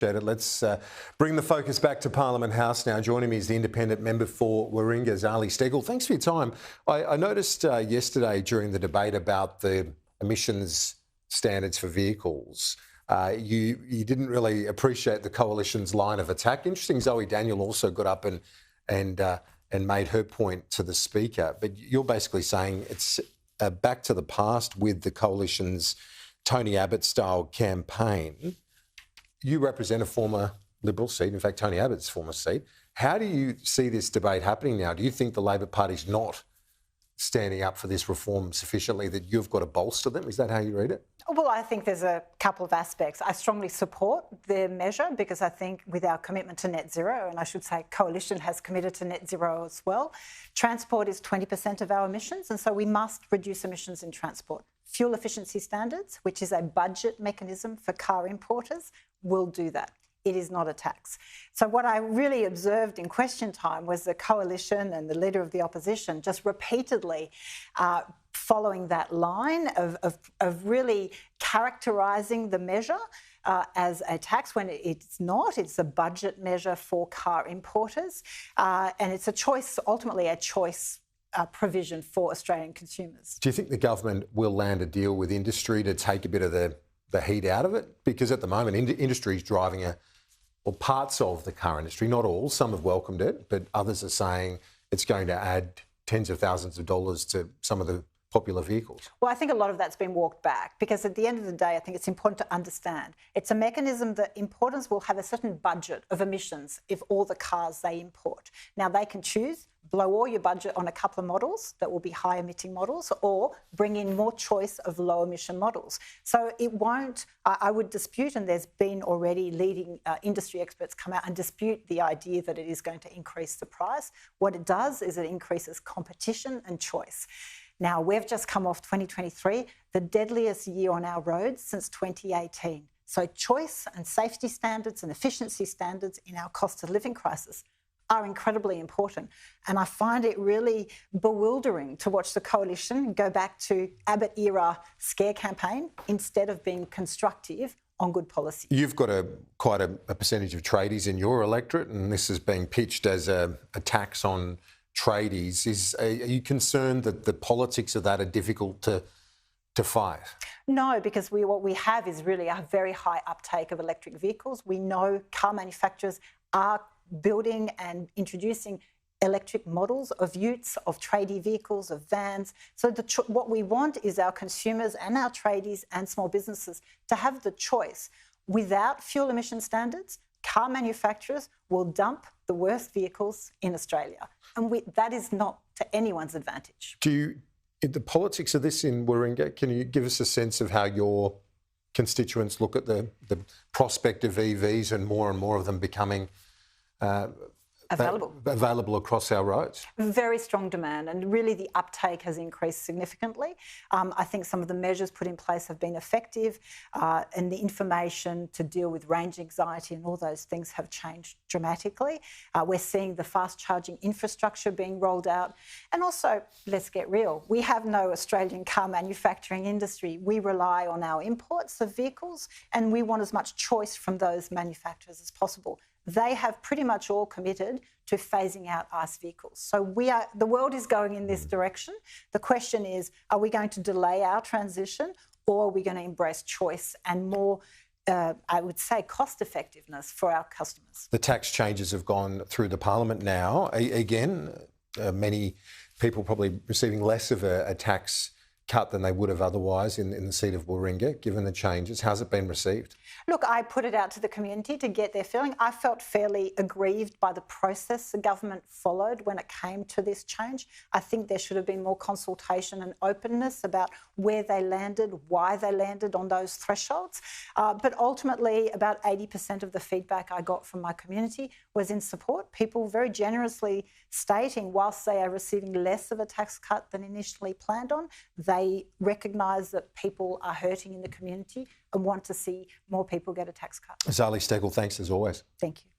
Let's bring the focus back to Parliament House now. Joining me is the independent member for Warringah, Zali Stegall. Thanks for your time. I noticed yesterday during the debate about the emissions standards for vehicles, you didn't really appreciate the Coalition's line of attack. Interesting, Zoe Daniel also got up and made her point to the Speaker. But you're basically saying it's back to the past with the Coalition's Tony Abbott-style campaign. You represent a former Liberal seat, in fact, Tony Abbott's former seat. How do you see this debate happening now? Do you think the Labor Party's not standing up for this reform sufficiently, that you've got to bolster them? Is that how you read it? Well, I think there's a couple of aspects. I strongly support the measure because I think with our commitment to net zero, and I should say Coalition has committed to net zero as well, transport is 20% of our emissions, and so we must reduce emissions in transport. Fuel efficiency standards, which is a budget mechanism for car importers, will do that. It is not a tax. So what I really observed in question time was the Coalition and the Leader of the Opposition just repeatedly following that line of really characterising the measure as a tax when it's not. It's a budget measure for car importers, and it's a choice, ultimately a choice provision for Australian consumers. Do you think the government will land a deal with industry to take a bit of the heat out of it? Because at the moment, industry is driving parts of the car industry, not all. Some have welcomed it, but others are saying it's going to add tens of thousands of dollars to some of the popular vehicles. Well, I think a lot of that's been walked back because at the end of the day, I think it's important to understand it's a mechanism that importers will have a certain budget of emissions if all the cars they import. Now, they can choose, blow all your budget on a couple of models that will be high emitting models, or bring in more choice of low emission models. So it won't, I would dispute, and there's been already leading industry experts come out and dispute the idea that it is going to increase the price. What it does is it increases competition and choice. Now, we've just come off 2023, the deadliest year on our roads since 2018. So choice and safety standards and efficiency standards in our cost of living crisis are incredibly important. And I find it really bewildering to watch the Coalition go back to Abbott-era scare campaign instead of being constructive on good policy. You've got quite a percentage of tradies in your electorate, and this is being pitched as a tax on tradies. Are you concerned that the politics of that are difficult to fight? No, because what we have is really a very high uptake of electric vehicles. We know car manufacturers are building and introducing electric models of utes, of tradie vehicles, of vans. So what we want is our consumers and our tradies and small businesses to have the choice. Without fuel emission standards, car manufacturers will dump the worst vehicles in Australia. And that is not to anyone's advantage. The politics of this in Warringah, can you give us a sense of how your constituents look at the prospect of EVs and more of them becoming available across our roads? Very strong demand, and really the uptake has increased significantly. I think some of the measures put in place have been effective, and the information to deal with range anxiety and all those things have changed dramatically. We're seeing the fast charging infrastructure being rolled out. And also, let's get real, we have no Australian car manufacturing industry. We rely on our imports of vehicles, and we want as much choice from those manufacturers as possible. They have pretty much all committed to phasing out ICE vehicles. So the world is going in this direction. The question is, are we going to delay our transition, or are we going to embrace choice and more, I would say, cost effectiveness for our customers? The tax changes have gone through the Parliament now. Again, many people probably receiving less of a tax cut than they would have otherwise in the seat of Warringah, given the changes. How's it been received? Look, I put it out to the community to get their feeling. I felt fairly aggrieved by the process the government followed when it came to this change. I think there should have been more consultation and openness about where they landed, why they landed on those thresholds. But ultimately, about 80% of the feedback I got from my community was in support. People very generously stating, whilst they are receiving less of a tax cut than initially planned on, they recognise that people are hurting in the community and want to see more people get a tax cut. Zali Stegall, thanks as always. Thank you.